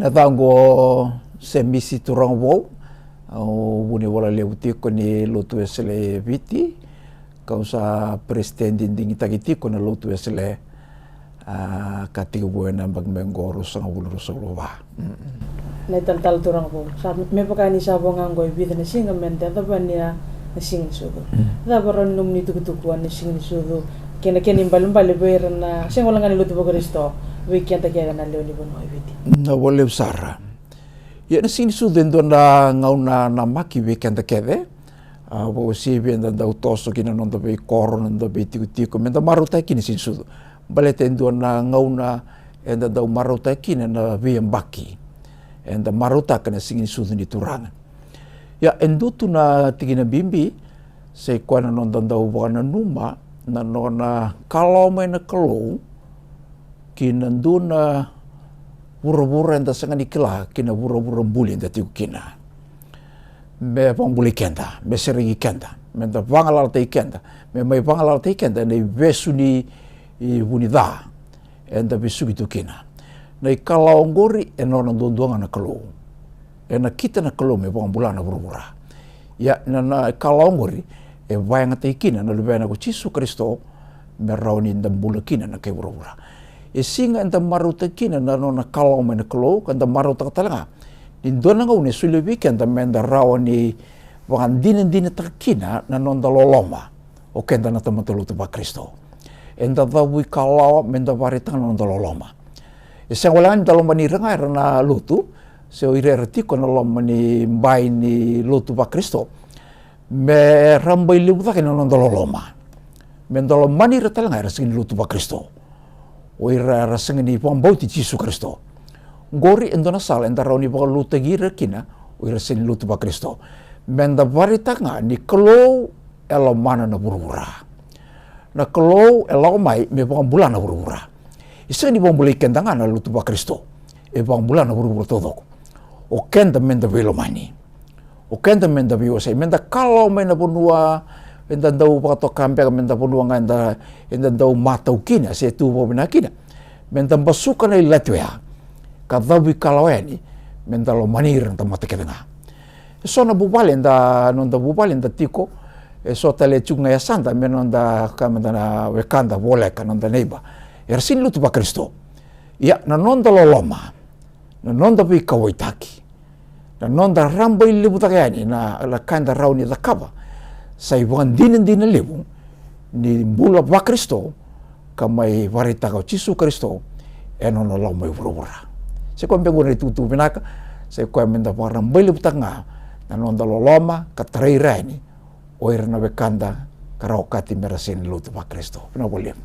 Natango se misi turang wo wuni wala le utiko ni lotu esele viti kausa presidente dingi tagiti ko na lotu esele katigo buena bagmengoro sa wulu solowa Netal turang wo sa me pakani sa bongango ibida na singa mente tabania na sing sudo da baron num ni tukutukuan na sing sudo kena balembale bera na singolanga ni lotu Kristo weekend kaya na leo ni bono ibiti na wale usara ya na sing sudo ndo na ngauna na maki weekend kede bo si bien da utoso kina non be koron ndo be tiko menda maruta kini sing sudo balete ndo na ngauna enda da maruta kina na viembaki enda maruta kana sing sudo ni turanga ya endutu na tigina bimbi se kwana non da wana numa na nona kalau mena kalau kina nduna wura-wura enda sangani kila kina wura-wura mbuli enda tiu kina me pambuli kenda me seringi kenda me da vangalal te kenda me mai vangalal te kenda nei vesuni i unida enda besugi tu kina nei kalau ngori enona ndondoanga na kalau ena kita na kalau me pambulana wura-wura ya na kalau ngori e vayanga te kina na lubena ko Yesu Kristo me rauni nda mbula kina na ke wura-wura e singa nda maruta kina na nona kalau me na kalau kan nda maruta katalanga indona ngau ne sule weekend me nda rauni wangan dina terkina na nonda loloma o kenda na tamatulu tu Kristo enda dawi kalau me nda varitang nonda loloma e sengolan daloma ni renga na lutu se oire retiko na loma ni mbai ni lutu Kristo me rambai libuta kena nonda loloma me nda loma ni retalanga rasing lutu Kristo oira rasing ni pambau ti Yesu Kristo gori endona sal enda rauni ba luta gira kina oira rasing lutu Kristo me nda varitanga ni kalau elo mana na burura na kalau elo mai me pambula na burura isa ni pambula kendanga na lutu Kristo e pambula na burura todo o kenda menda velo mani o kenda menda vio sai menda kalau mena bunua enda dau pato kampe menda bunua nganda enda dau mata ukina se tu bo bina kina menda basuka na ilatwea kadawi kalau yani menda lo manir nta mata kedenga so na bubale enda nonda bubale enda tiko so tale chunga ya santa menonda kamenda na wekanda vole kanonda neiba ersin lutu Kristo ya na nonda loloma na nonda bi kawaitaki na nonda rambai libu takayani na la kanda rauni takaba sa ibukan dinin libu ni bula Kristo kamay varita ka Yesu Kristo eno no lau may wura-wura sa kong pengguna itutu pinaka sa kong menda rambai libu taka na nonda loloma katarayra ni oira na bekanda karaokati merasin lutu Kristo pinawalim